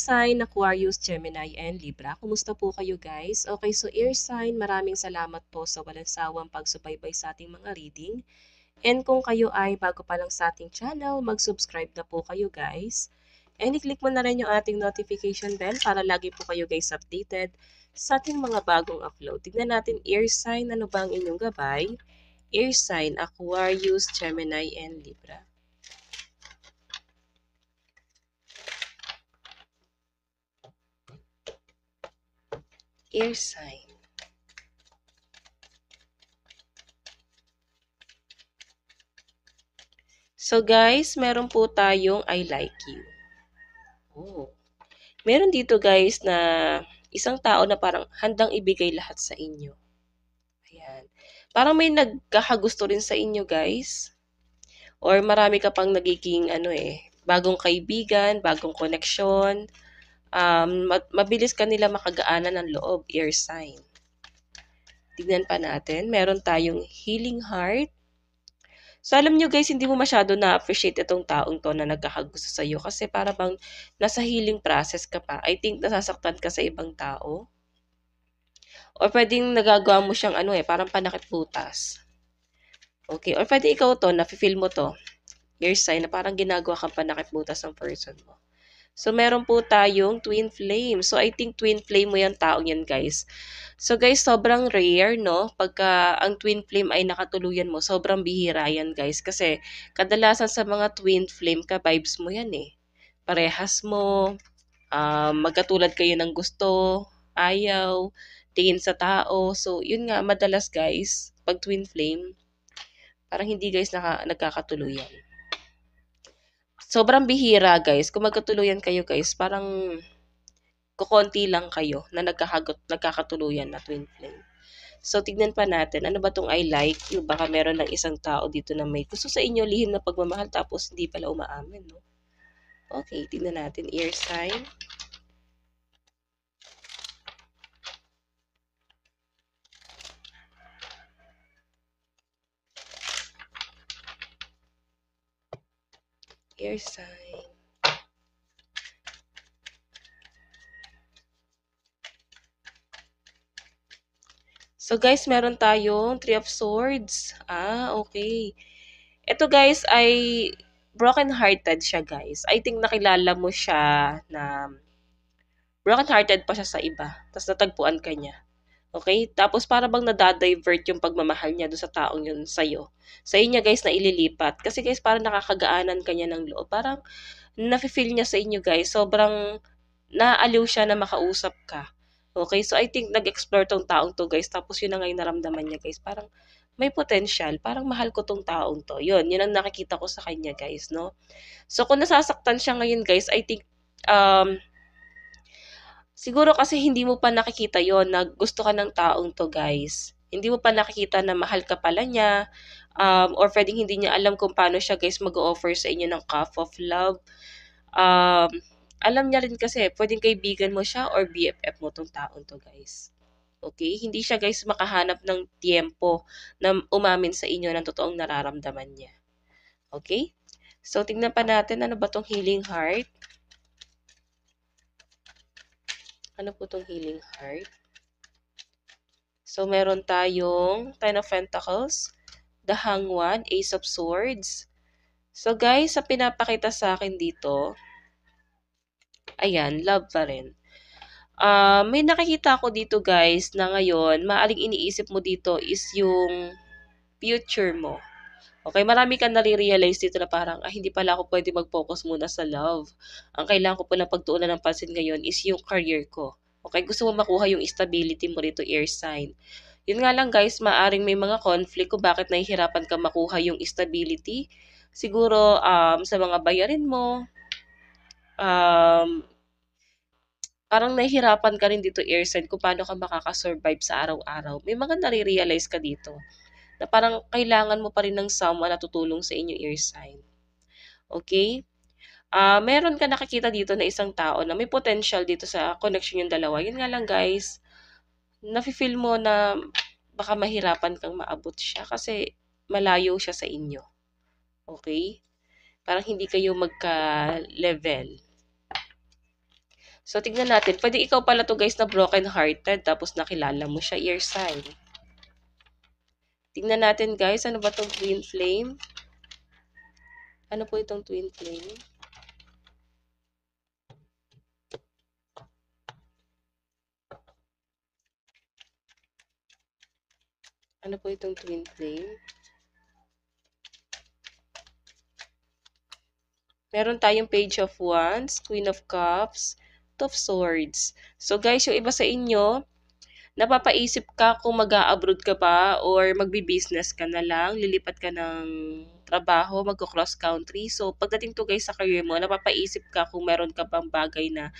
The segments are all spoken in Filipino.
sign, Aquarius, Gemini, and Libra. Kumusta po kayo guys? Okay, so air sign, maraming salamat po sa walang sawang pagsubaybay sa ating mga reading. And kung kayo ay bago pa lang sa ating channel, mag-subscribe na po kayo guys. And i-click mo na rin yung ating notification bell para lagi po kayo guys updated sa ating mga bagong upload. Tignan natin air sign, ano ba ang inyong gabay? Air sign, Aquarius, Gemini, and Libra. Air sign. So guys, meron po tayong I like you. Oh. Meron dito guys na isang tao na parang handang ibigay lahat sa inyo. Ayan. Parang may nagkakagusto rin sa inyo guys. Or marami ka pang nagiging bagong kaibigan, bagong koneksyon. Mabilis kanila makagaanan ng loob, air sign. Tignan pa natin, meron tayong healing heart. So, alam nyo guys, hindi mo masyado na-appreciate itong taong to na nagkakagusto sa'yo kasi para bang nasa healing process ka pa. I think nasasaktan ka sa ibang tao. Or pwedeng nagagawa mo siyang parang panakit butas. Okay, or pwede ikaw to, nafe-feel mo to. Your sign na parang ginagawa kang panakit butas ng person mo. So, meron po tayong twin flame. So, I think twin flame mo yung taong yan, guys. So, guys, sobrang rare, no? Pagka ang twin flame ay nakatuluyan mo, sobrang bihira yan, guys. Kasi, kadalasan sa mga twin flame ka, vibes mo yan, eh. Parehas mo, magkatulad kayo ng gusto, ayaw, tingin sa tao. So, yun nga, madalas, guys, pag twin flame, parang hindi, guys, nagkakatuluyan. Sobrang bihira guys. Kung magkatuluyan kayo guys, parang kukonti lang kayo na nagkakatuluyan na twin flame. So, tignan pa natin. Ano ba tong I like you? Baka meron ng isang tao dito na may gusto sa inyo, lihim na pagmamahal, tapos hindi pala umaamin, no? Okay, tignan natin. Air sign. Air sign. So guys, meron tayong Three of Swords. Okay. Ito guys ay broken-hearted siya guys. I think nakilala mo siya na broken-hearted pa siya sa iba. Tapos natagpuan ka niya. Okay? Tapos para bang nadadivert yung pagmamahal niya doon sa taong yun sa'yo. Sa inyo guys na ililipat. Kasi guys parang nakakagaanan ka niya ng loob. Parang nafe-feel niya sa inyo guys. Sobrang naaliw siya na makausap ka. Okay? So I think nag-explore tong taong to guys. Tapos yun na nga yung naramdaman niya guys. Parang may potential. Parang mahal ko tong taong to. Yun ang nakikita ko sa kanya guys. No? So kung nasasaktan siya ngayon guys, I think siguro kasi hindi mo pa nakikita yon na gusto ka ng taong to guys. Hindi mo pa nakikita na mahal ka pala niya. Or pwedeng hindi niya alam kung paano siya guys mag-offer sa inyo ng cup of love. Um, Alam niya rin kasi pwedeng kaibigan mo siya or BFF mo tong taong to guys. Okay? Hindi siya guys makahanap ng tiempo na umamin sa inyo ng totoong nararamdaman niya. Okay? So, tingnan pa natin ano ba tong healing heart. Ano po tong healing heart? So, meron tayong Ten of Pentacles, the Hanged, Ace of Swords. So, guys, sa pinapakita sa akin dito, ayan, love pa rin. May nakikita ako dito, guys, na ngayon, maaring iniisip mo dito is yung future mo. Okay, marami kang nare-realize dito na parang, hindi pala ako pwede mag-focus muna sa love. Ang kailangan ko palang pagtuunan ng pansin ngayon is yung career ko. Okay, gusto mo makuha yung stability mo rito, air sign. Yun nga lang guys, maaring may mga conflict kung bakit nahihirapan ka makuha yung stability. Siguro sa mga bayarin mo, parang nahihirapan ka rin dito air sign kung paano ka makakasurvive sa araw-araw. May mga nare-realize ka dito na parang kailangan mo pa rin ng someone na tutulong sa inyo air sign. Okay? Meron ka nakikita dito na isang tao na may potential dito sa connection yung dalawa. Yun nga lang guys, nafe-feel mo na baka mahirapan kang maabot siya kasi malayo siya sa inyo. Okay? Parang hindi kayo magka-level. So, tignan natin. Pwede ikaw pala to guys na broken-hearted tapos nakilala mo siya, ear sign. Tignan natin guys, ano ba tong twin flame? Ano po itong twin flame? Ano po itong twin flame? Meron tayong Page of Wands, Queen of Cups, Two of Swords. So guys, yung iba sa inyo, napapaisip ka kung mag-a-abroad ka ba or magbi-business ka na lang, lilipat ka ng trabaho, magko-cross country. So pagdating to guys sa career mo, napapaisip ka kung meron ka bang bagay na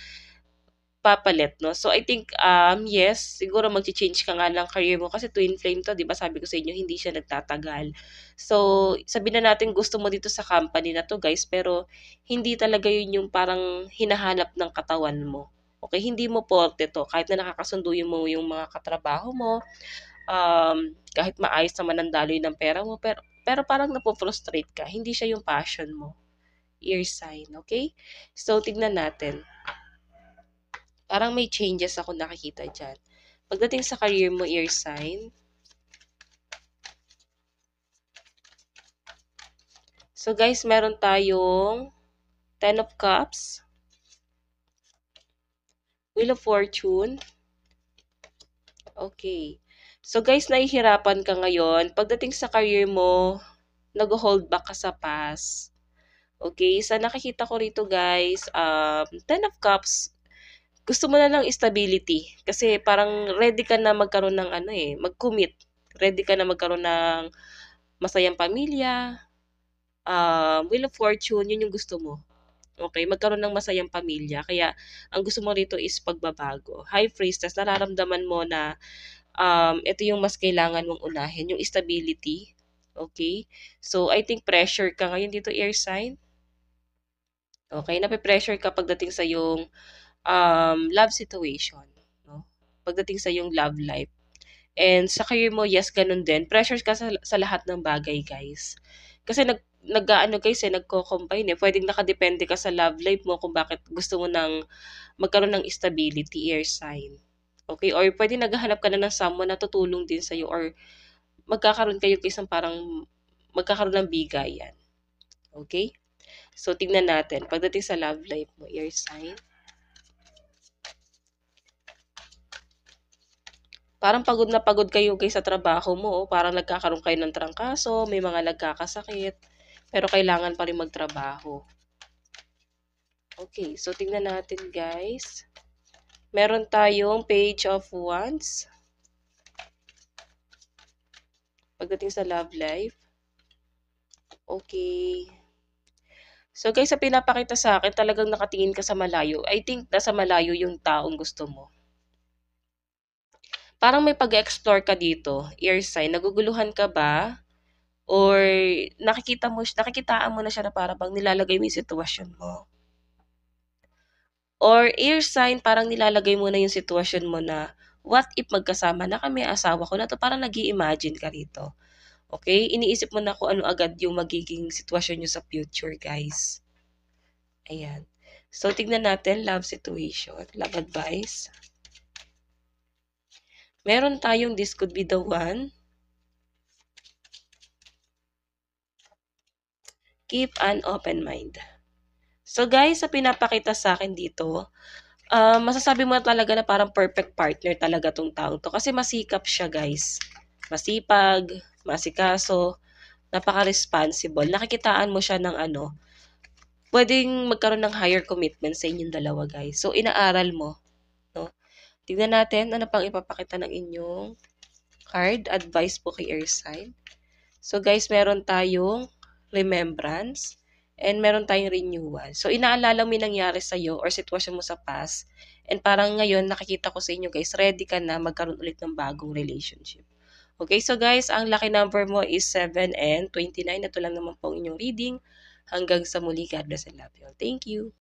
papalit, no? So, I think, yes, siguro mag-change ka nga ng career mo kasi twin flame to, di ba? Sabi ko sa inyo, hindi siya nagtatagal. So, sabihin na natin gusto mo dito sa company na to, guys, pero hindi talaga yun yung parang hinahanap ng katawan mo. Okay, hindi mo porte to. Kahit na nakakasundo mo yung mga katrabaho mo, kahit maayos naman ang daloy ng pera mo, pero parang napo-frustrate ka. Hindi siya yung passion mo. Ear sign, okay? So, tignan natin. Parang may changes ako nakikita dyan. Pagdating sa career mo, ear sign. So guys, meron tayong Ten of Cups, Wheel of Fortune. Okay. So guys, nahihirapan ka ngayon. Pagdating sa career mo, nag-hold back ka sa past. Okay, sa nakikita ko rito guys, Ten of Cups, gusto mo na lang stability. Kasi parang ready ka na magkaroon ng mag-commit. Ready ka na magkaroon ng masayang pamilya. Wheel of Fortune, yun yung gusto mo. Okay, magkaroon ng masayang pamilya. Kaya, ang gusto mo rito is pagbabago. High Priestess, nararamdaman mo na ito yung mas kailangan mong unahin, yung stability. Okay? So, I think pressure ka ngayon dito, air sign. Okay, nape-pressure ka pagdating sa yung love situation. No? Pagdating sa yung love life. And sa career mo, yes, ganun din. Pressure ka sa lahat ng bagay, guys. Kasi nag-ano guys nagko-combine eh. Pwedeng nakadepende ka sa love life mo kung bakit gusto mo nang magkaroon ng stability, air sign. Okay? Or pwede naghahanap ka na ng someone na tutulong din sa'yo or magkakaroon kayo isang parang magkakaroon ng bigayan. Okay? So, tignan natin. Pagdating sa love life mo, air sign. Parang pagod na pagod kayo guys sa trabaho mo. Oh. Parang nagkakaroon kayo ng trangkaso, may mga nagkakasakit, pero kailangan pa rin magtrabaho. Okay, so tingnan natin guys. Meron tayong Page of Wands. Pagdating sa love life. Okay. So guys, sa pinapakita sa akin, talagang nakatingin ka sa malayo. I think nasa malayo yung taong gusto mo. Parang may pag-explore ka dito, ear sign, naguguluhan ka ba? Or nakikitaan mo na siya na para bang nilalagay mo yung sitwasyon mo? Or ear sign, parang nilalagay mo na yung sitwasyon mo na, what if magkasama na kami, asawa ko na to, parang nag-i-imagine ka rito. Okay? Iniisip mo na kung ano agad yung magiging sitwasyon nyo sa future, guys. Ayan. So, tignan natin, love situation, love advice. Meron tayong this could be the one. Keep an open mind. So guys, sa pinapakita sa akin dito, masasabi mo talaga na parang perfect partner talaga tong taong to. Kasi masikap siya guys. Masipag, masikaso, napaka-responsible. Nakikitaan mo siya ng pwedeng magkaroon ng higher commitment sa inyong dalawa guys. So inaaral mo. No? Tignan natin ano pang ipapakita ng inyong card. Advice po kay air sign. So guys, meron tayong remembrance and meron tayong renewal. So inaalala mo yung nangyari sa'yo or sitwasyon mo sa past and parang ngayon nakikita ko sa inyo guys, ready ka na magkaroon ulit ng bagong relationship. Okay, so guys, ang lucky number mo is 7 and 29. Ito lang naman po inyong reading. Hanggang sa muli, God bless and love you all. Thank you.